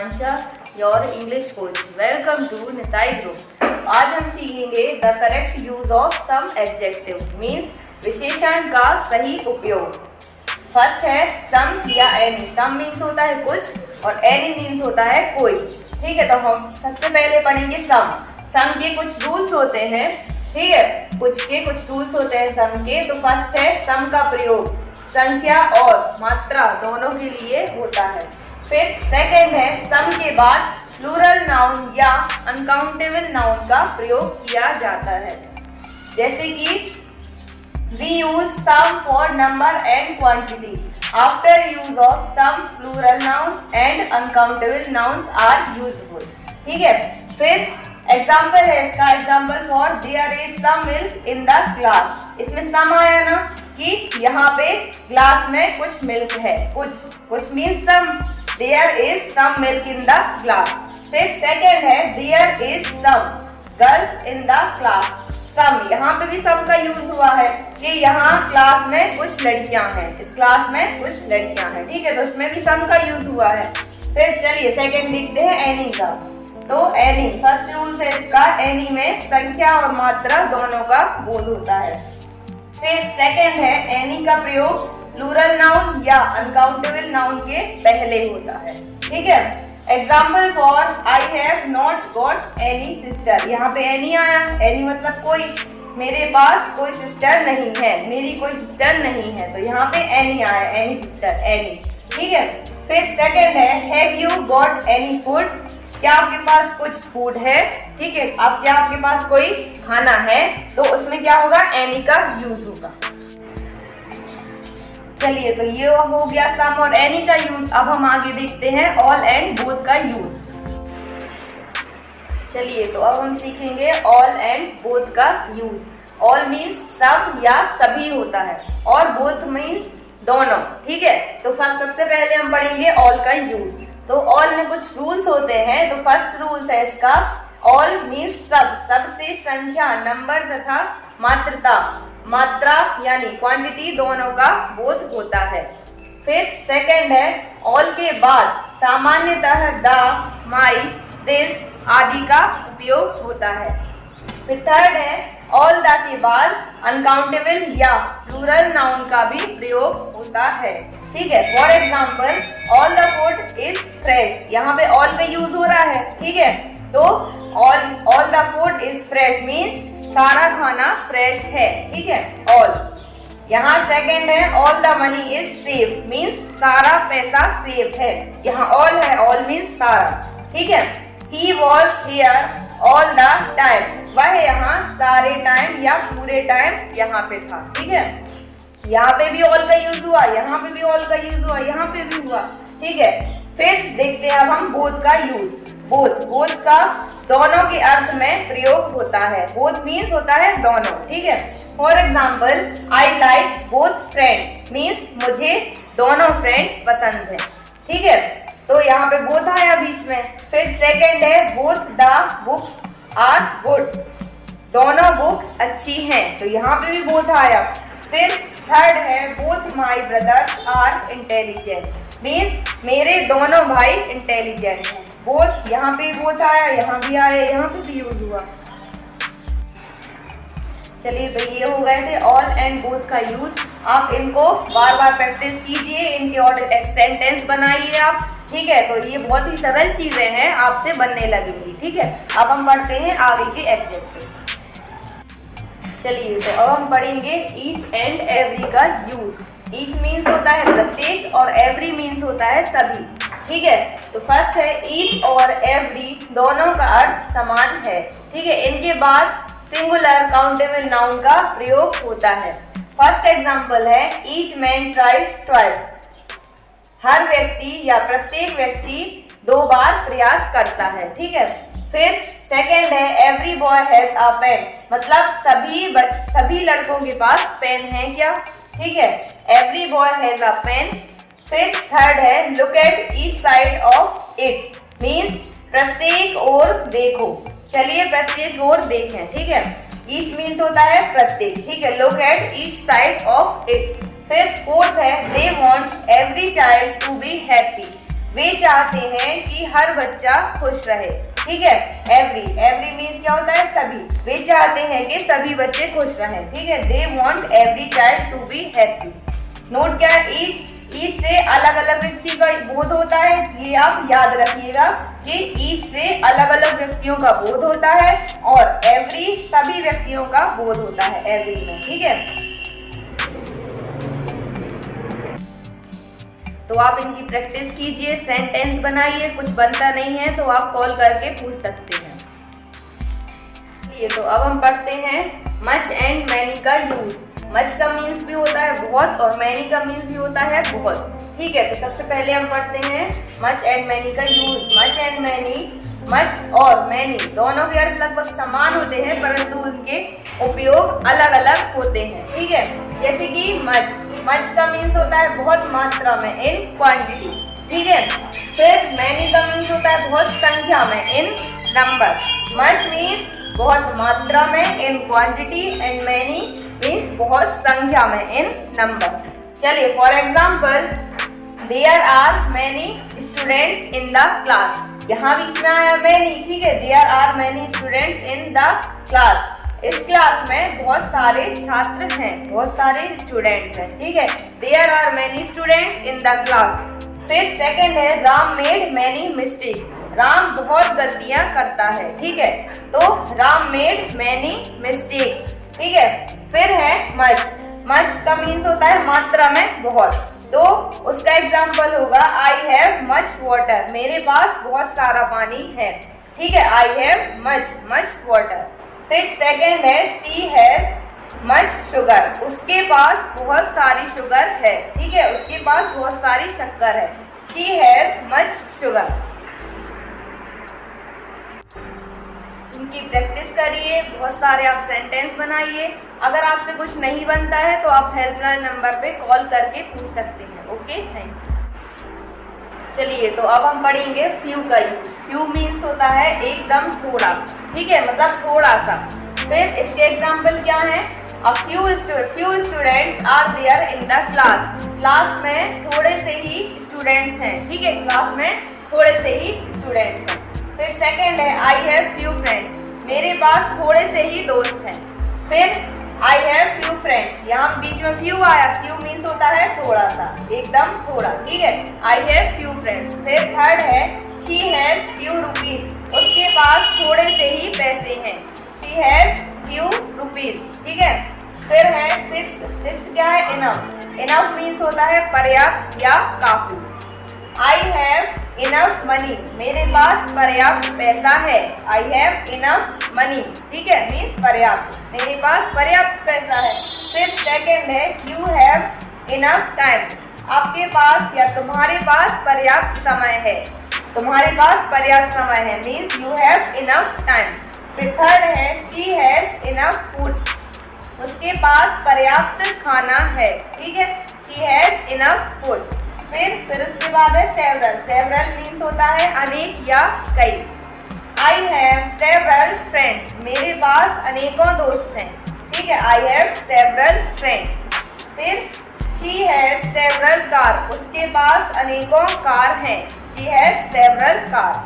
Himansha, your English coach. Welcome to Nitai Group. आज हम सीखेंगे the correct use of some adjective means विशेषण का सही उपयोग। फर्स्ट है some या any। some means होता है कुछ और any means होता है कोई। ठीक है, तो हम सबसे पहले पढ़ेंगे some। some के कुछ रूल्स होते हैं, ठीक है, कुछ रूल्स होते हैं सम के। तो फर्स्ट है सम का प्रयोग संख्या और मात्रा दोनों के लिए होता है। फिर सेकंड है सम के बाद प्लूरल नाउन या अनकाउंटेबल नाउन का प्रयोग किया जाता है, जैसे कि we use sum for number and quantity. After use of sum, plural noun and uncountable nouns are useful. ठीक है, फिर एग्जाम्पल है इसका, example for there is some milk in the glass. इसमें सम आया ना कि यहाँ पे ग्लास में कुछ मिल्क है, कुछ means some, there is some milk in the glass. फिर सेकेंड है there is some girls in the class. Some, यहाँ पे भी सम का यूज हुआ है कि यहाँ क्लास में कुछ लड़कियां हैं, इस क्लास में कुछ लड़कियां हैं। ठीक है, तो उसमें भी सम का यूज हुआ है। फिर चलिए सेकेंड देखते हैं एनी का। तो एनी फर्स्ट रूल है इसका, एनी में संख्या और मात्रा दोनों का बोध होता है। फिर सेकंड है एनी का प्रयोग प्लूरल नाउन या अनकाउंटेबल नाउन के पहले होता है। ठीक है, example for I have not got any sister. यहाँ पे एनी आया, एनी मतलब कोई, मेरे पास कोई सिस्टर नहीं है, मेरी कोई सिस्टर नहीं है, तो यहाँ पे एनी आया, एनी सिस्टर, एनी। ठीक है, फिर सेकंड है have you got any food. क्या आपके पास कुछ फूड है? ठीक है, क्या आपके पास कोई खाना है? तो उसमें क्या होगा, एनी का यूज होगा। चलिए, तो ये हो गया सम और एनी का यूज। अब हम आगे देखते हैं ऑल एंड बोथ का यूज। चलिए, तो अब हम सीखेंगे ऑल एंड बोथ का यूज। ऑल मीन्स सब या सभी होता है और बोथ मीन्स दोनों। ठीक है, तो सबसे पहले हम पढ़ेंगे ऑल का यूज। तो ऑल में कुछ रूल्स होते हैं। तो फर्स्ट रूल्स है इसका, ऑल मीन्स सब, सबसे संख्या, नंबर तथा मात्रा यानी क्वांटिटी दोनों का बोध होता है। फिर सेकंड है ऑल के बाद सामान्यतः द, माई, दिस आदि का उपयोग होता है। फिर थर्ड है ऑल द के बाद अनकाउंटेबल या प्लूरल नाउन का भी प्रयोग होता है। ठीक है, for example all the food is fresh. यहाँ पे ऑल पे यूज हो रहा है। ठीक है, तो all the food is fresh means सारा खाना फ्रेश है। ठीक है, ऑल। यहाँ सेकंड है all the money is save means सारा पैसा सेव है। यहाँ ऑल है, ऑल मीन्स सारा। ठीक है, he was here all the time. वह यहाँ सारे टाइम या पूरे टाइम यहाँ पे था। ठीक है, यहाँ पे भी ऑल का यूज हुआ, यहाँ पे भी ऑल का यूज हुआ, यहाँ पे भी हुआ। ठीक है, फिर देखते हैं अब हम बोथ का यूज। बोथ का दोनों के अर्थ में प्रयोग होता है। बोथ मीन्स होता है दोनों। ठीक है, for example I like both friends means मुझे दोनों फ्रेंड्स पसंद है। ठीक है, तो यहाँ पे बोथ आया बीच में। फिर सेकेंड है both the books are good, दोनों बुक अच्छी हैं, तो यहाँ पे भी बोथ आया। फिर थर्ड है both my brothers are intelligent means मेरे दोनों भाई इंटेलिजेंट हैं। बोथ, यहाँ पे बोथ आया, यहाँ भी आया, यहाँ पे भी यूज हुआ। चलिए, तो ये हो गए थे ऑल एंड बोथ का यूज। आप इनको बार बार प्रैक्टिस कीजिए, इनके और सेंटेंस बनाइए आप। ठीक है, तो ये बहुत ही सरल चीजें हैं, आपसे बनने लगेंगी। ठीक है, अब हम पढ़ते हैं आगे के एडजेक्टिव। चलिए, तो अब हम पढ़ेंगे ईच एंड एवरी का यूज। ईच मीन्स होता है प्रत्येक और एवरी मीन्स होता है सभी। ठीक है, तो फर्स्ट है ईच और एवरी दोनों का अर्थ समान है। ठीक है, इनके बाद सिंगुलर काउंटेबल नाउन का प्रयोग होता है। फर्स्ट एग्जांपल है ईच मैन ट्राइज ट्वाइस। हर व्यक्ति या प्रत्येक व्यक्ति 2 बार प्रयास करता है। ठीक है, फिर सेकेंड है every boy has a pen, मतलब सभी लड़कों के पास पेन है क्या। ठीक है, every boy has a pen. फिर थर्ड है look at each side of it means प्रत्येक ओर देखो। चलिए, प्रत्येक ओर देखें। ठीक है, ईच मीन्स होता है प्रत्येक। ठीक है, look at each side of it. फिर फोर्थ है they want every child to be happy वे चाहते हैं कि हर बच्चा खुश रहे। ठीक है, एवरी मीन्स क्या होता है, सभी। वे चाहते हैं कि सभी बच्चे खुश रहें। ठीक है, they want every child to be happy. Note क्या है, ईच से अलग अलग व्यक्ति का बोध होता है। ये आप याद रखिएगा कि ईच से अलग अलग व्यक्तियों का बोध होता है और एवरी सभी व्यक्तियों का बोध होता है एवरी में। ठीक है, तो आप इनकी प्रैक्टिस कीजिए, सेंटेंस बनाइए। कुछ बनता नहीं है तो आप कॉल करके पूछ सकते हैं। ये तो अब हम पढ़ते हैं मच एंड मैनी का यूज। मच का मीन्स भी होता है बहुत और मैनी का मीन्स भी होता है बहुत। ठीक है, तो सबसे पहले हम पढ़ते हैं मच एंड मैनी का use. Much and many, much और मैनी दोनों के अर्थ लगभग समान होते हैं परंतु उनके उपयोग अलग अलग होते हैं। ठीक है, जैसे कि मच का मीन्स होता है बहुत मात्रा में, इन क्वांटिटी। ठीक है, फिर मैनी का मीन्स होता है बहुत संख्या में, इन नंबर। मच मीन्स बहुत मात्रा में, in quantity, and many means बहुत संख्या में, इन नंबर। चलिए, for example, there are many students in the class. यहाँ बीच में आया मैनी। ठीक है, there are many students in the class. इस क्लास में बहुत सारे छात्र हैं, बहुत सारे स्टूडेंट्स हैं। ठीक है, there are many students in the class. फिर सेकंड है Ram made many mistake. Ram बहुत गलतियां करता है। ठीक है, तो राम मेड मैनी मिस्टेक्स। ठीक है, फिर है मच का मीन्स होता है मात्रा में बहुत, तो उसका एग्जाम्पल होगा आई हैव मच वाटर। मेरे पास बहुत सारा पानी है। ठीक है, आई हैव मच वाटर। फिर सेकेंड है शी हैज मच शुगर। उसके पास बहुत सारी शुगर है। ठीक है, उसके पास बहुत सारी शक्कर है। She has much sugar. इनकी प्रैक्टिस करिए, बहुत सारे आप सेंटेंस बनाइए। अगर आपसे कुछ नहीं बनता है तो आप हेल्पलाइन नंबर पे कॉल करके पूछ सकते हैं। Okay, thank you. चलिए, तो अब हम पढ़ेंगे फ्यू का यूज। फ्यू मीन्स होता है एकदम थोड़ा। ठीक है, मतलब थोड़ा सा। फिर इसके एग्जाम्पल क्या है, few students are there in the class. Class में थोड़े से ही स्टूडेंट्स हैं। ठीक है, क्लास में थोड़े से ही स्टूडेंट्स हैं। फिर सेकेंड है आई हैव फ्यू फ्रेंड्स। मेरे पास थोड़े से ही दोस्त हैं। फिर आई हैव फ्यू फ्रेंड्स, यहाँ बीच में फ्यू आया। फ्यू मीन्स होता है थोड़ा सा, एकदम थोड़ा। ठीक है, आई हैव फ्यू फ्रेंड्स। फिर थर्ड है शी हैज फ्यू रुपीज। उसके पास थोड़े से ही पैसे हैं। She has few rupees. ठीक है, फिर है सिक्स क्या है, इनफ मीन्स होता है पर्याप्त या काफी। I have enough money. मेरे पास पर्याप्त पैसा है। I have enough money. ठीक है, मीन्स पर्याप्त, मेरे पास पर्याप्त पैसा है। फिर सेकेंड है यू हैव इनफ टाइम। आपके पास या तुम्हारे पास पर्याप्त समय है। तुम्हारे पास पर्याप्त समय है means you have enough time. फिर थर्ड है शी हैज इनफ फूड। उसके पास पर्याप्त खाना है। ठीक है, शी हैज इनफ फूड। फिर उसके बाद है सेवरल मीन्स होता है अनेक या कई। I have several friends. मेरे पास अनेकों दोस्त हैं। ठीक है, आई हैव सेवरल फ्रेंड्स। फिर शी हैज सेवरल कार। उसके पास अनेकों कार हैं। She has several car.